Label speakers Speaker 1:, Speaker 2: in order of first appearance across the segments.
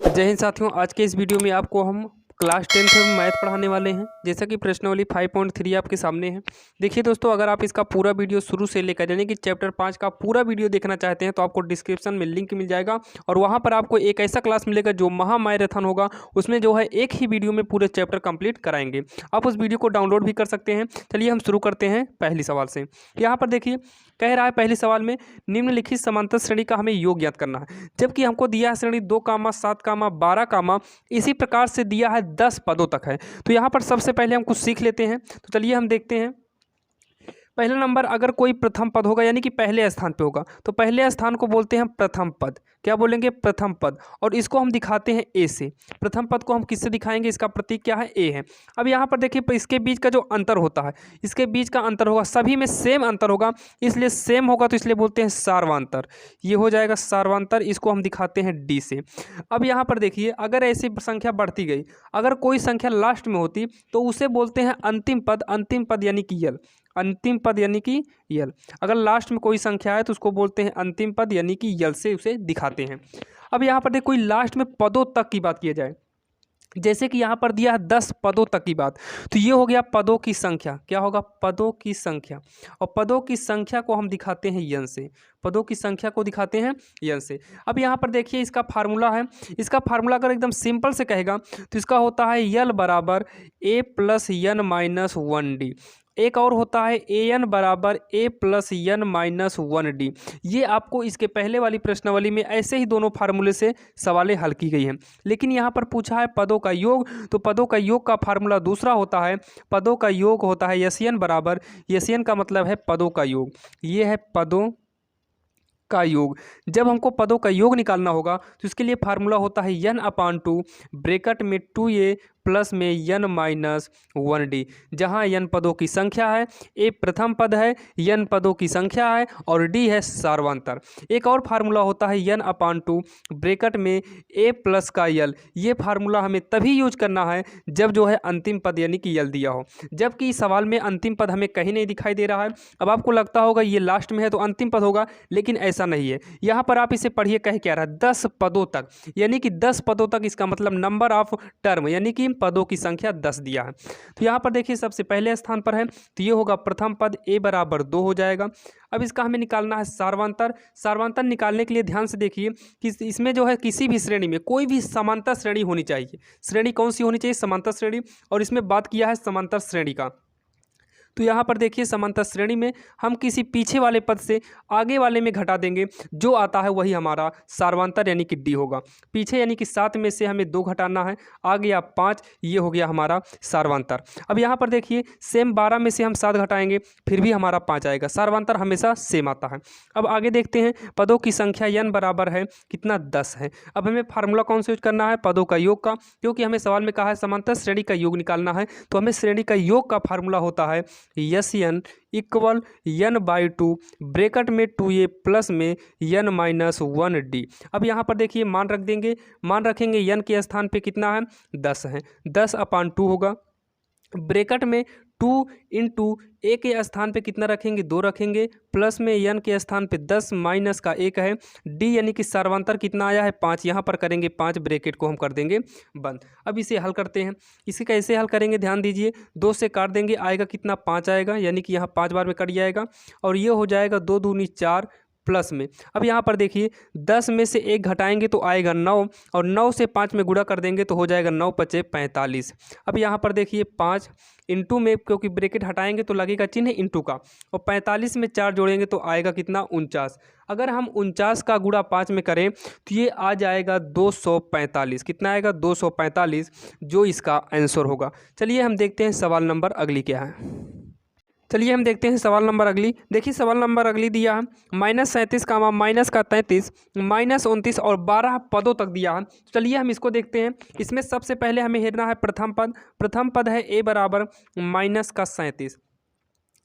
Speaker 1: जय हिंद साथियों, आज के इस वीडियो में आपको हम क्लास 10th में मैथ पढ़ाने वाले हैं। जैसा कि प्रश्नावली 5.3 आपके सामने है। देखिए दोस्तों, अगर आप इसका पूरा वीडियो शुरू से लेकर यानी कि चैप्टर 5 का पूरा वीडियो देखना चाहते हैं तो आपको डिस्क्रिप्शन में लिंक मिल जाएगा और वहां पर आपको एक ऐसा क्लास मिलेगा जो महा मैराथन होगा। उसमें जो है एक ही वीडियो में पूरे चैप्टर कंप्लीट कराएंगे। आप उस वीडियो को डाउनलोड भी कर सकते हैं। चलिए हम शुरू करते हैं पहली सवाल से। यहाँ पर देखिए, कह रहा है पहले सवाल में निम्नलिखित समांतर श्रेणी का हमें योग ज्ञात करना है। जबकि हमको दिया है श्रेणी 2, 7, 12, इसी प्रकार से दिया है 10 पदों तक है। तो यहाँ पर सबसे पहले हम कुछ सीख लेते हैं। तो चलिए हम देखते हैं। पहला नंबर, अगर कोई प्रथम पद होगा यानी कि पहले स्थान पे होगा तो पहले स्थान को बोलते हैं प्रथम पद। क्या बोलेंगे? प्रथम पद। और इसको हम दिखाते हैं ए से। प्रथम पद को हम किससे दिखाएंगे? इसका प्रतीक क्या है? ए है। अब यहाँ पर देखिए, इसके बीच का जो अंतर होता है, इसके बीच का अंतर होगा, सभी में सेम अंतर होगा, इसलिए सेम होगा तो इसलिए बोलते हैं सार्वांतर। ये हो जाएगा सार्वांतर। इसको हम दिखाते हैं डी से। अब यहाँ पर देखिए, अगर ऐसी संख्या बढ़ती गई, अगर कोई संख्या लास्ट में होती तो उसे बोलते हैं अंतिम पद। अंतिम पद यानी कि यल। अंतिम पद यानी कि यल। अगर लास्ट में कोई संख्या है तो उसको बोलते हैं अंतिम पद यानी कि यल से उसे दिखाते हैं। अब यहाँ पर देखो, कोई लास्ट में पदों तक की बात की जाए, जैसे कि यहाँ पर दिया है 10 पदों तक की बात, तो ये हो गया पदों की संख्या। क्या होगा? पदों की संख्या। और पदों की संख्या को हम दिखाते हैं यन से। पदों की संख्या को दिखाते हैं यन से। अब यहाँ पर देखिए, इसका फार्मूला है। इसका फार्मूला अगर एकदम सिंपल से कहेगा तो इसका होता है यल बराबर ए प्लस यन माइनस 1 डी। एक और होता है ए एन बराबर ए प्लस यन माइनस 1 डी। ये आपको इसके पहले वाली प्रश्नावली में ऐसे ही दोनों फार्मूले से सवालें हल की गई हैं। लेकिन यहाँ पर पूछा है पदों का योग, तो पदों का योग का फार्मूला दूसरा होता है। पदों का योग होता है यसियन बराबर, यसियन का मतलब है पदों का योग। ये है पदों का योग। जब हमको पदों का योग निकालना होगा तो इसके लिए फार्मूला होता है n/2 ब्रैकेट में 2a प्लस में n माइनस 1d। जहाँ n पदों की संख्या है, a प्रथम पद है, n पदों की संख्या है और d है सार्वांतर। एक और फार्मूला होता है n/2 ब्रैकेट में a प्लस का यल। ये फार्मूला हमें तभी यूज करना है जब जो है अंतिम पद यानी कि यल दिया हो। जबकि सवाल में अंतिम पद हमें कहीं नहीं दिखाई दे रहा है। अब आपको लगता होगा ये लास्ट में है तो अंतिम पद होगा, लेकिन ऐसा नहीं है। यहाँ पर आप इसे पढ़िए, कह क्या रहा है? 10 पदों तक, यानी कि 10 पदों तक। इसका मतलब नंबर ऑफ टर्म यानी कि पदों की संख्या 10 दिया है। तो यहाँ पर देखिए, सबसे पहले स्थान पर है तो ये होगा प्रथम पद, a बराबर 2 हो जाएगा। अब इसका हमें निकालना है सार्वांतर। सार्वांतर निकालने के लिए ध्यान से देखिए कि इसमें जो है किसी भी श्रेणी में कोई भी समांतर श्रेणी होनी चाहिए। श्रेणी कौन सी होनी चाहिए? समांतर श्रेणी। और इसमें बात किया है समांतर श्रेणी का। तो यहाँ पर देखिए, समांतर श्रेणी में हम किसी पीछे वाले पद से आगे वाले में घटा देंगे, जो आता है वही हमारा सार्वांतर यानी कि डी होगा। पीछे यानी कि 7 में से हमें 2 घटाना है, आ गया 5, ये हो गया हमारा सार्वांतर। अब यहाँ पर देखिए, सेम 12 में से हम 7 घटाएंगे फिर भी हमारा 5 आएगा। सार्वांतर हमेशा सेम आता है। अब आगे देखते हैं, पदों की संख्या n बराबर है कितना? 10 है। अब हमें फार्मूला कौन सा यूज करना है? पदों का योग का, क्योंकि हमें सवाल में कहा है समांतर श्रेणी का योग निकालना है। तो हमें श्रेणी का योग का फार्मूला होता है yes N equal n/2 bracket में 2a प्लस में n माइनस 1d। अब यहाँ पर देखिए, मान रख देंगे। मान रखेंगे n के स्थान पे कितना है? 10 है। 10/2 होगा ब्रैकेट में 2 इंटू ए के स्थान पे कितना रखेंगे? 2 रखेंगे, प्लस में n के स्थान पे 10 माइनस का 1 है। d यानी कि सार्वांतर कितना आया है? 5। यहाँ पर करेंगे 5, ब्रैकेट को हम कर देंगे बंद। अब इसे हल करते हैं। इसे कैसे हल करेंगे? ध्यान दीजिए, 2 से काट देंगे, आएगा कितना? 5 आएगा, यानी कि यहाँ 5 बार में कट जाएगा और ये हो जाएगा 2 दूनी 4 प्लस में। अब यहाँ पर देखिए, 10 में से 1 घटाएंगे तो आएगा 9 और 9 से 5 में गुणा कर देंगे तो हो जाएगा 9 × 5 = 45। अब यहाँ पर देखिए, 5 इंटू में, क्योंकि ब्रैकेट हटाएंगे तो लगेगा चिन्ह इंटू का, और 45 में 4 जोड़ेंगे तो आएगा कितना? 49। अगर हम 49 का गुणा 5 में करें तो ये आ जाएगा 245। कितना आएगा? 245, जो इसका आंसर होगा। चलिए हम देखते हैं सवाल नंबर अगली क्या है। चलिए हम देखते हैं सवाल नंबर अगली। देखिए, सवाल नंबर अगली दिया है -37, -33, -29 और 12 पदों तक दिया है। चलिए हम इसको देखते हैं। इसमें सबसे पहले हमें हेरना है प्रथम पद। प्रथम पद है a बराबर -37।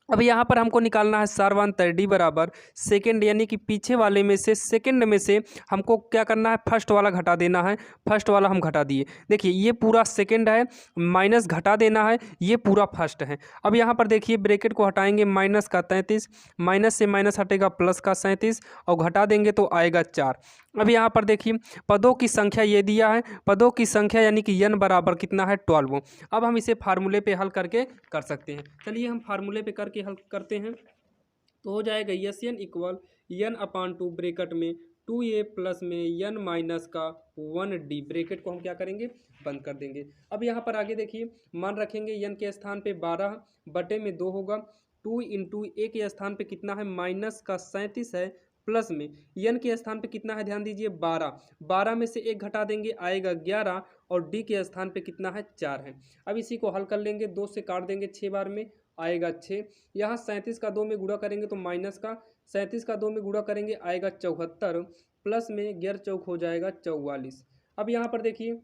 Speaker 1: अब यहाँ पर हमको निकालना है सार्वंतर डी बराबर सेकेंड, यानी कि पीछे वाले में से सेकेंड में से हमको क्या करना है, फर्स्ट वाला घटा देना है। फर्स्ट वाला हम घटा दिए। देखिए ये पूरा सेकेंड है, माइनस घटा देना है, ये पूरा फर्स्ट है। अब यहाँ पर देखिए ब्रैकेट को हटाएंगे, माइनस का 33, माइनस से माइनस हटेगा प्लस का 37 और घटा देंगे तो आएगा 4। अब यहाँ पर देखिए पदों की संख्या ये दिया है, पदों की संख्या यानी कि n बराबर कितना है 12। अब हम इसे फार्मूले पे हल करके कर सकते हैं। चलिए हम फार्मूले पे करके हल करते हैं। तो हो जाएगा yes N equal n/2 bracket में 2a प्लस में n माइनस का 1d, ब्रैकेट को हम क्या करेंगे, बंद कर देंगे। अब यहाँ पर आगे देखिए मान रखेंगे n के स्थान पे 12 बटे में 2 होगा, 2 इंटू a के स्थान पे कितना है, माइनस का 37 है, प्लस में n के स्थान पे कितना है, ध्यान दीजिए 12, 12 में से 1 घटा देंगे आएगा 11 और d के स्थान पे कितना है 4 है। अब इसी को हल कर लेंगे, 2 से काट देंगे 6 बार में आएगा 6। यहाँ 37 का 2 में गुणा करेंगे तो माइनस का 37 का 2 में गुणा करेंगे आएगा 74, प्लस में 11 चौक हो जाएगा 44। अब यहाँ पर देखिए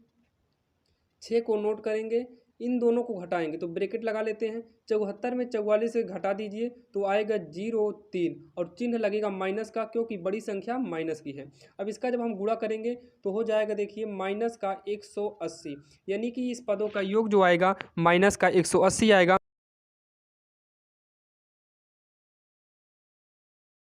Speaker 1: 6 को नोट करेंगे, इन दोनों को घटाएंगे तो ब्रैकेट लगा लेते हैं। 74 में 44 से घटा दीजिए तो आएगा 0 3 और चिन्ह लगेगा माइनस का, क्योंकि बड़ी संख्या माइनस की है। अब इसका जब हम गुणा करेंगे तो हो जाएगा देखिए माइनस का 180, यानी कि इस पदों का योग जो आएगा माइनस का 180 आएगा।